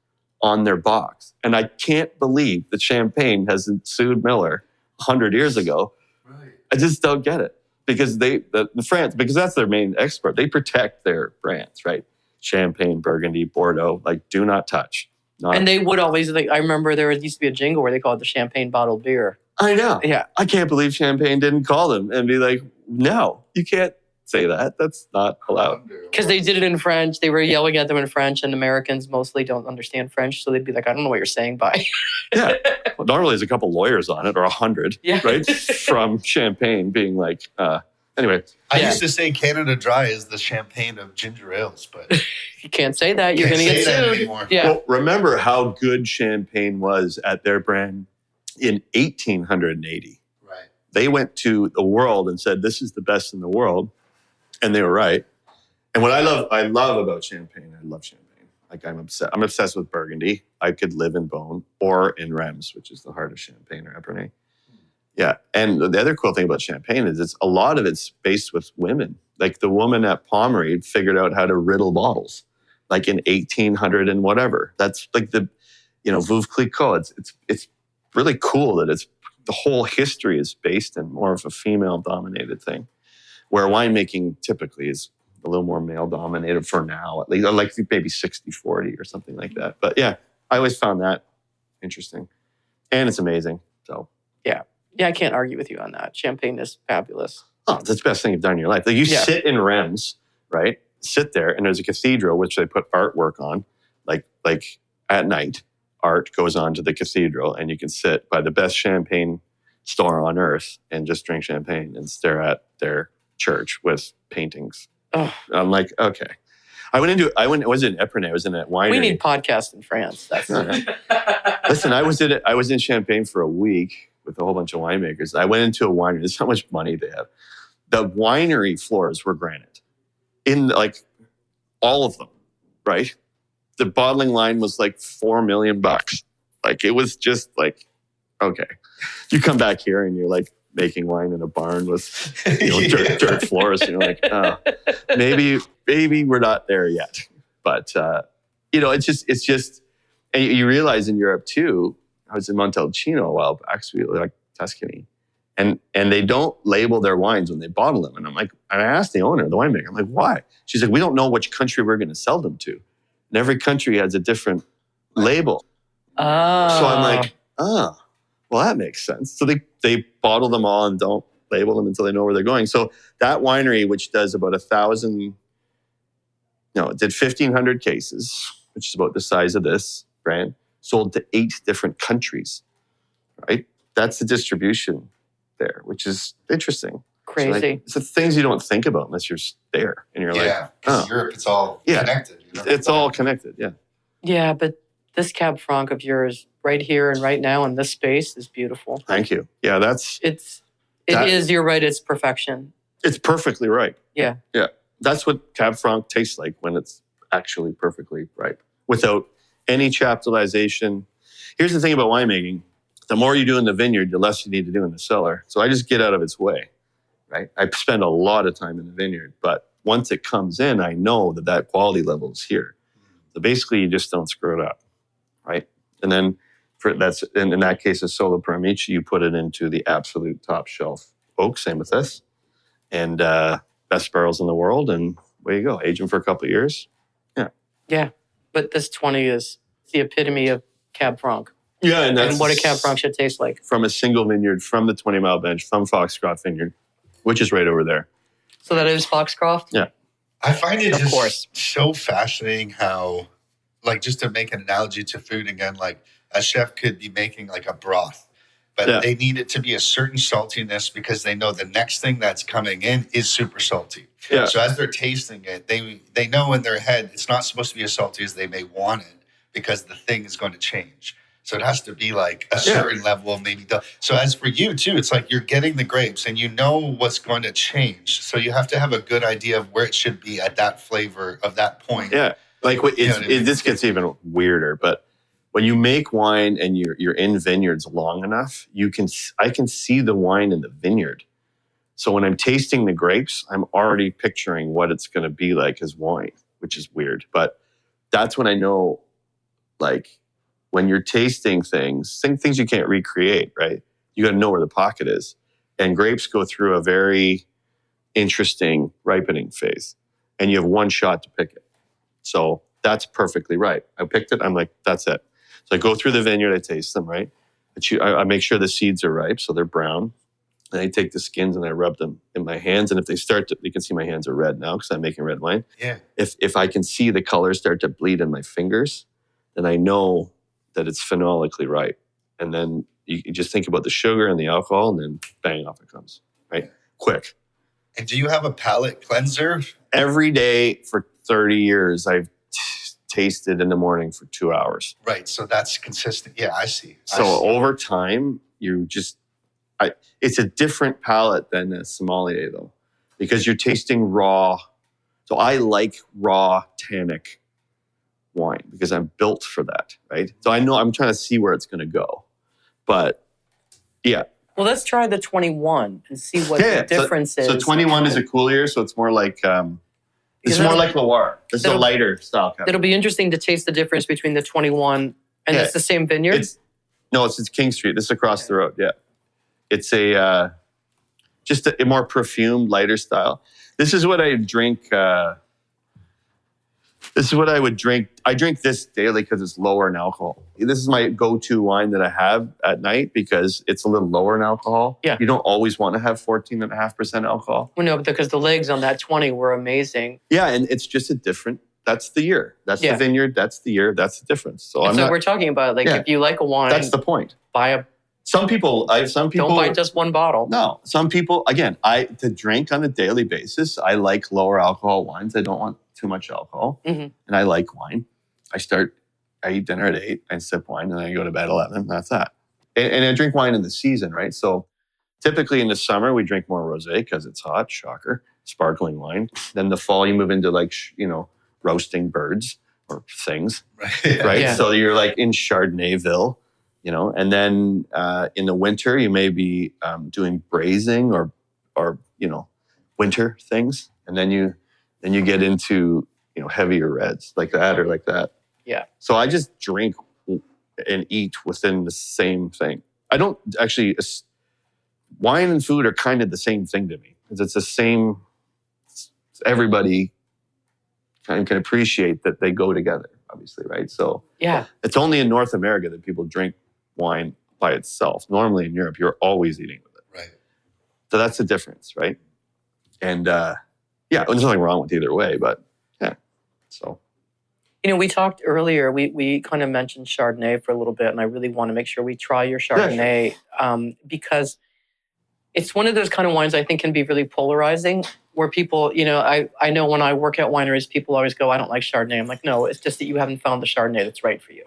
on their box. And I can't believe that Champagne hasn't sued Miller 100 years ago. Right. I just don't get it. Because the France, because that's their main export, they protect their brands, right? Champagne, Burgundy, Bordeaux, like do not touch. And they would always, I remember there used to be a jingle where they called it the champagne bottled beer. I know. Yeah. I can't believe Champagne didn't call them and be like, no, you can't say that. That's not allowed. Because they did it in French. They were yelling at them in French, and Americans mostly don't understand French. So they'd be like, I don't know what you're saying, bye. Yeah. Well, normally there's a couple lawyers on it, or 100, right? From Champagne being like, anyway. I used to say Canada Dry is the champagne of ginger ales, but you can't say that. You're going to get sued. Anymore. Yeah. Well, remember how good Champagne was at their brand in 1880. Right. They went to the world and said, this is the best in the world. And they were right. And what I love about Champagne, I love Champagne. Like I'm obsessed with Burgundy. I could live in Beaune or in Reims, which is the heart of Champagne or Epernay. Yeah. And the other cool thing about Champagne is a lot of it's based with women. Like the woman at Pommery figured out how to riddle bottles, like in 1800 and whatever. That's like the, Veuve Clicquot. It's really cool that the whole history is based in more of a female dominated thing, where winemaking typically is a little more male dominated for now, at least, like maybe 60-40 or something like that. But yeah, I always found that interesting, and it's amazing. So yeah, I can't argue with you on that. Champagne is fabulous. Oh, that's the best thing you've done in your life. Like you sit in Reims, right? Sit there, and there's a cathedral which they put artwork on, like at night. Art goes on to the cathedral, and you can sit by the best champagne store on earth and just drink champagne and stare at their church with paintings. Oh. I'm like, okay. I was in Epernay. I was in a winery. We need podcasts in France. That's Listen, I was in Champagne for a week with a whole bunch of winemakers. I went into a winery. This is how much money they have. The winery floors were granite in like all of them, right? The bottling line was like $4 million. Like it was just like, okay. You come back here and you're like making wine in a barn with dirt floors. And you're like, oh, maybe we're not there yet. But it's just, and you realize in Europe too. I was in Montalcino a while back, so like Tuscany, and they don't label their wines when they bottle them. And I asked the owner, the winemaker, I'm like, why? She's like, we don't know which country we're going to sell them to, and every country has a different label. Oh. So I'm like, well, that makes sense. So they bottle them all and don't label them until they know where they're going. So that winery, which does about 1,000, it did 1,500 cases, which is about the size of this brand. Sold to 8 different countries, right? That's the distribution there, which is interesting. Crazy. It's the things you don't think about unless you're there. And you're like, because Europe, it's all connected. It's all connected, yeah. Yeah, but this Cab Franc of yours right here and right now in this space is beautiful. Thank you. Yeah, you're right, it's perfection. It's perfectly right. Yeah. Yeah. That's what Cab Franc tastes like when it's actually perfectly ripe without any chaptalization. Here's the thing about winemaking. The more you do in the vineyard, the less you need to do in the cellar. So I just get out of its way, right? I spend a lot of time in the vineyard, but once it comes in, I know that quality level is here. So basically, you just don't screw it up. right? And then in that case, a Solo Para Mici, you put it into the absolute top shelf oak. Same with this, and best barrels in the world. And there you go, age them for a couple of years. Yeah, but this 20 is the epitome of Cab Franc. Yeah, and what a Cab Franc should taste like. From a single vineyard, from the 20 Mile Bench, from Foxcroft Vineyard, which is right over there. So that is Foxcroft? Yeah. I find it just so fascinating how, like, just to make an analogy to food again, like a chef could be making like a broth, but they need it to be a certain saltiness because they know the next thing that's coming in is super salty. Yeah. So as they're tasting it, they know in their head it's not supposed to be as salty as they may want it because the thing is going to change. So it has to be like a certain level of maybe. So as for you too, it's like you're getting the grapes and you know what's going to change. So you have to have a good idea of where it should be at that flavor of that point. Yeah, like this gets even weirder. But when you make wine and you're in vineyards long enough, I can see the wine in the vineyard. So when I'm tasting the grapes, I'm already picturing what it's going to be like as wine, which is weird. But that's when I know, like, when you're tasting things you can't recreate, right? You got to know where the pocket is. And grapes go through a very interesting ripening phase. And you have one shot to pick it. So that's perfectly right. I picked it. I'm like, that's it. So I go through the vineyard. I taste them, right? I make sure the seeds are ripe, so they're brown. And I take the skins and I rub them in my hands. And if they start to, you can see my hands are red now because I'm making red wine. Yeah. If I can see the colors start to bleed in my fingers, then I know that it's phenolically ripe. And then you just think about the sugar and the alcohol, and then bang, off it comes, right? Quick. And do you have a palate cleanser? Every day for 30 years, I've tasted in the morning for 2 hours. Right, so that's consistent. Yeah, I see. Over time, it's a different palate than a sommelier, though, because you're tasting raw. So I like raw tannic wine because I'm built for that, right? So I know I'm trying to see where it's going to go. But yeah. Well, let's try the 21 and see what the difference is. So 21 is a cool year, so it's more like it's more like Loire. It's a lighter style Cabernet. It'll be interesting to taste the difference between the 21 and it's the same vineyard. It's King Street. This is across the road. Yeah, it's just a more perfumed, lighter style. This is what I drink. This is what I would drink. I drink this daily because it's lower in alcohol. This is my go-to wine that I have at night because it's a little lower in alcohol. Yeah. You don't always want to have 14.5% alcohol. Well, no, because the legs on that 20 were amazing. Yeah, and it's just that's the year. That's the vineyard. That's the year. That's the difference. So we're talking about, like, if you like a wine. That's the point. Buy Some people don't buy just one bottle. No, some people, again, to drink on a daily basis, I like lower alcohol wines. I don't want too much alcohol. Mm-hmm. And I like wine. I eat dinner at 8, I sip wine, and then I go to bed at 11. That's that. And I drink wine in the season, right? So typically in the summer, we drink more rosé because it's hot, shocker, sparkling wine. Then the fall, you move into roasting birds or things, right? Yeah. So you're like in Chardonnayville, and then in the winter, you may be doing braising or winter things. And then you get into, heavier reds like that or like that. Yeah. So I just drink and eat within the same thing. I don't actually, wine and food are kind of the same thing to me because it's the same, everybody can appreciate that they go together, obviously, right? So yeah, it's only in North America that people drink wine by itself. Normally in Europe, you're always eating with it. Right. So that's the difference, right? And there's nothing wrong with either way, but yeah, so. We talked earlier, we kind of mentioned Chardonnay for a little bit, and I really want to make sure we try your Chardonnay because it's one of those kind of wines I think can be really polarizing where people, I know when I work at wineries, people always go, I don't like Chardonnay. I'm like, no, it's just that you haven't found the Chardonnay that's right for you.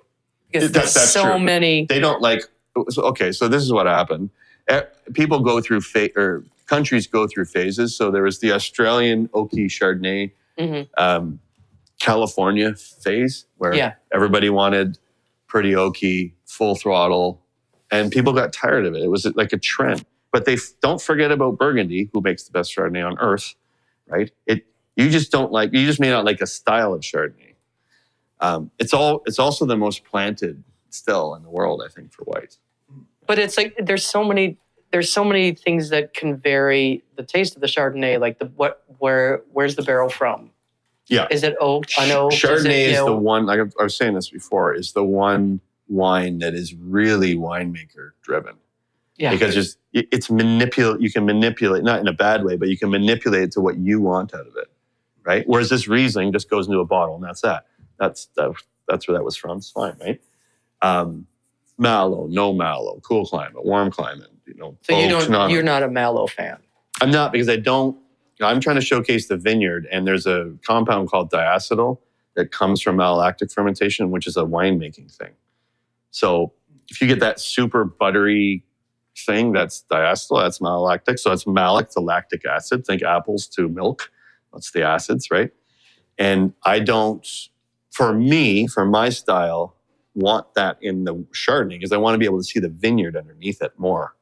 Because there's so true. many. They don't like, okay, so this is what happened. People go through, countries go through phases. So there was the Australian oaky Chardonnay, California phase where everybody wanted pretty oaky, full throttle, and people got tired of it. It was like a trend. But they don't forget about Burgundy, who makes the best Chardonnay on earth, right? You just may not like a style of Chardonnay. It's also the most planted still in the world, I think, for whites. But it's like there's so many things that can vary the taste of the Chardonnay. Like where's the barrel from? Yeah, is it oak? I know Chardonnay is the one. Like I was saying this before, is the one wine that is really winemaker driven. Yeah, because it's manipulate. You can manipulate, not in a bad way, but you can manipulate it to what you want out of it, right? Whereas this Riesling just goes into a bottle and that's that. That's where that was from. It's fine, right? Mallow, no mallow, cool climate, warm climate. So you're not a mallow fan. I'm not, because I'm trying to showcase the vineyard, and there's a compound called diacetyl that comes from malolactic fermentation, which is a winemaking thing. So if you get that super buttery thing, that's diacetyl, that's malolactic. So it's malic to lactic acid. Think apples to milk. That's the acids, right? And I don't, for my style, want that in the Chardonnay, because I want to be able to see the vineyard underneath it more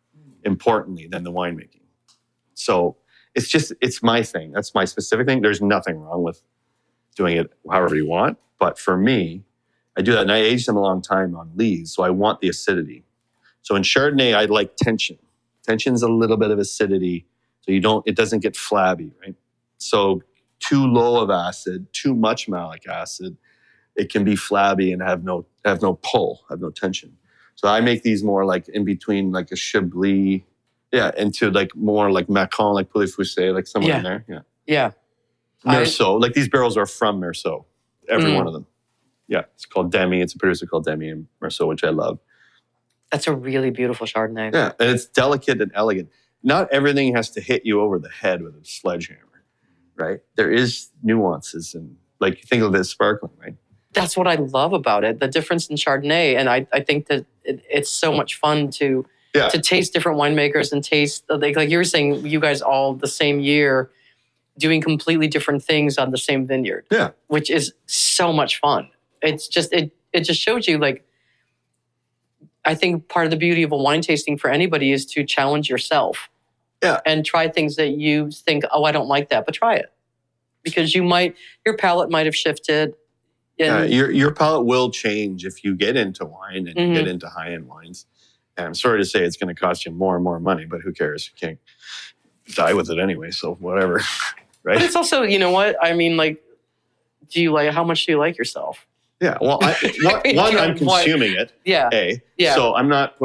importantly than the winemaking. So it's my thing. That's my specific thing. There's nothing wrong with doing it however you want. But for me, I do that, and I aged them a long time on lees, so I want the acidity. So in Chardonnay, I like tension. Tension's a little bit of acidity, so it doesn't get flabby, right? So too low of acid, too much malic acid, it can be flabby and have no pull, have no tension. So I make these more like in between, like a Chablis, into like more like Macon, like Pouilly-Fuissé, like somewhere in there. Yeah. Merceau, like these barrels are from Merceau, every one of them. Yeah, it's called Demi. It's a producer called Demi and Merceau, which I love. That's a really beautiful Chardonnay. Yeah, and it's delicate and elegant. Not everything has to hit you over the head with a sledgehammer, right? There is nuances, and like think of it as sparkling, right? That's what I love about it, the difference in Chardonnay. And I think that it's so much fun to taste different winemakers and taste, like you were saying, you guys all the same year doing completely different things on the same vineyard. Yeah. Which is so much fun. It's just, it just shows you, like, I think part of the beauty of a wine tasting for anybody is to challenge yourself. Yeah. And try things that you think, oh, I don't like that, but try it. Because your palate might have shifted. Your palate will change if you get into wine and you get into high-end wines. And I'm sorry to say it's going to cost you more and more money, but who cares? You can't die with it anyway, so whatever, right? But it's also, you know what? I mean, like, how much do you like yourself? Yeah, well, I'm consuming it. Yeah. So I'm not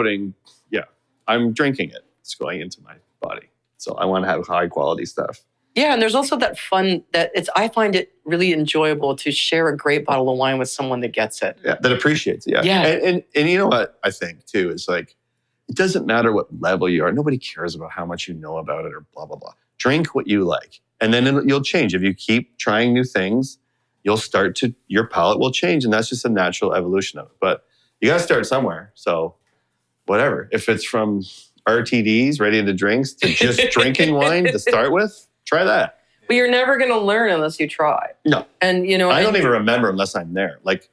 I'm drinking it. It's going into my body. So I want to have high-quality stuff. Yeah, and there's also that fun I find it really enjoyable to share a great bottle of wine with someone that gets it. Yeah, that appreciates it. Yeah. And you know what I think too is, like, it doesn't matter what level you are. Nobody cares about how much you know about it or blah, blah, blah. Drink what you like. And then you'll change. If you keep trying new things, your palate will change. And that's just a natural evolution of it. But you got to start somewhere. So whatever. If it's from RTDs, ready to drinks, to just drinking wine to start with, try that. But you're never going to learn unless you try. No. And, I don't even remember unless I'm there. Like,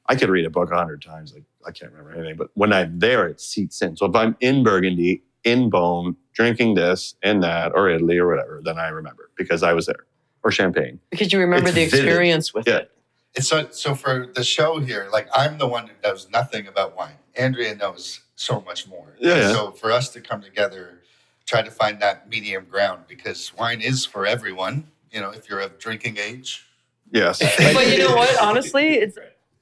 I could read a book 100 times. Like, I can't remember anything. But when I'm there, it seeps in. So if I'm in Burgundy, in Beaune, drinking this and that, or Italy or whatever, then I remember because I was there. Or Champagne. Because you remember the experience with it. It's so for the show here, like, I'm the one who knows nothing about wine. Andrea knows so much more. Yeah. So for us to come together, try to find that medium ground, because wine is for everyone, if you're of drinking age. Yes. But you know what? Honestly,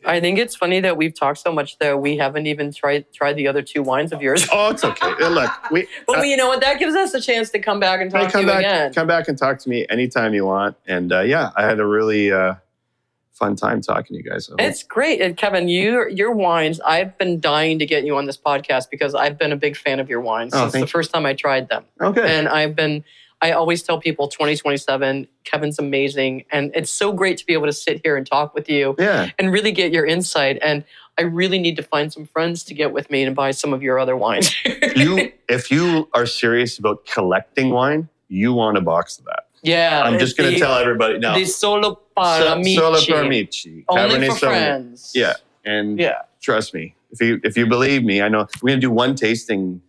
I think it's funny that we've talked so much that we haven't even tried the other two wines of yours. Oh, it's okay. Look, but you know what? That gives us a chance to come back and talk to you again. Come back and talk to me anytime you want. And I had a really fun time talking to you guys. It's great. And Kevin, your wines, I've been dying to get you on this podcast because I've been a big fan of your wines since the first time I tried them. Okay. And I always tell people 2027, Kevin's amazing. And it's so great to be able to sit here and talk with you and really get your insight. And I really need to find some friends to get with me and buy some of your other wines. If you are serious about collecting wine, you want a box of that. Yeah. I'm just going to tell everybody now. The Solo Para Mici. Solo Para Mici. Only Cabernet for friends. Yeah. And trust me, if you believe me, I know we're going to do one tasting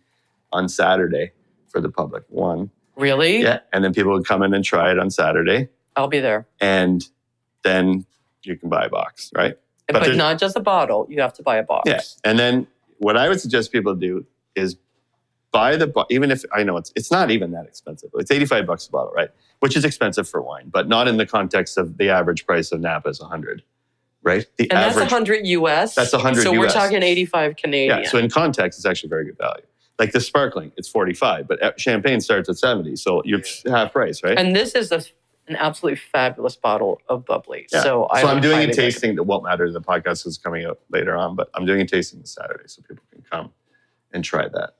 on Saturday for the public. One. Really? Yeah. And then people would come in and try it on Saturday. I'll be there. And then you can buy a box, right? But there's- not just a bottle. You have to buy a box. Yeah. And then what I would suggest people do is buy even if I know it's not even that expensive. It's $85 a bottle, right? Which is expensive for wine, but not in the context of the average price of Napa is 100, right? And that's 100 US. That's 100 so US. we're talking 85 Canadian. Yeah. So in context, it's actually very good value. Like the sparkling, it's 45, but champagne starts at 70. So you're half price, right? And this is an absolutely fabulous bottle of bubbly. Yeah. So I'm doing a highly tasting that won't matter. The podcast is coming out later on, but I'm doing a tasting this Saturday so people can come and try that.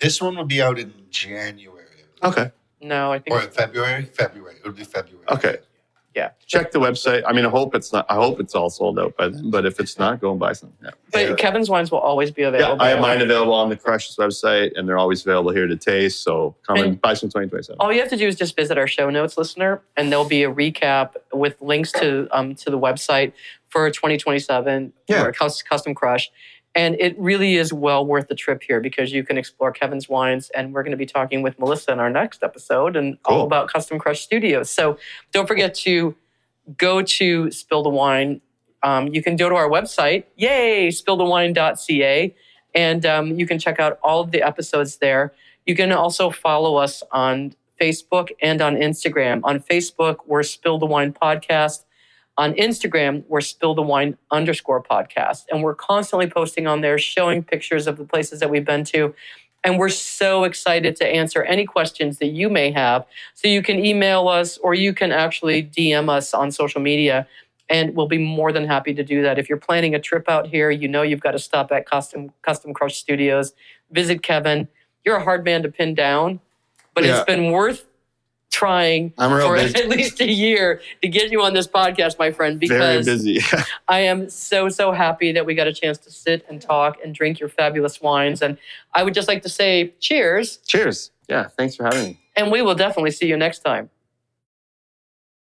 This one will be out in January. Okay. No, I think. Or February? February. It'll be February. Okay. Yeah. Check the website. I mean, I hope it's all sold out by then, but if it's not, go and buy some. Yeah. But Kevin's wines will always be available. Yeah, I have mine available on the Crush's website, and they're always available here to taste. So come and buy some 2027. All you have to do is just visit our show notes, listener, and there'll be a recap with links to the website for 2027 for Custom Crush. And it really is well worth the trip here because you can explore Kevin's wines. And we're going to be talking with Melissa in our next episode and all about Custom Crush Studios. So don't forget to go to Spill the Wine. You can go to our website, spillthewine.ca, and you can check out all of the episodes there. You can also follow us on Facebook and on Instagram. On Facebook, we're Spill the Wine Podcast. On Instagram, we're Spill the Wine _podcast. And we're constantly posting on there, showing pictures of the places that we've been to. And we're so excited to answer any questions that you may have. So you can email us or you can actually DM us on social media. And we'll be more than happy to do that. If you're planning a trip out here, you know you've got to stop at Custom Crush Studios. Visit Kevin. You're a hard man to pin down, but it's been worth trying for at least a year to get you on this podcast, my friend, because very busy. I am so happy that we got a chance to sit and talk and drink your fabulous wines. And I would just like to say cheers. Cheers. Yeah, thanks for having me. And we will definitely see you next time.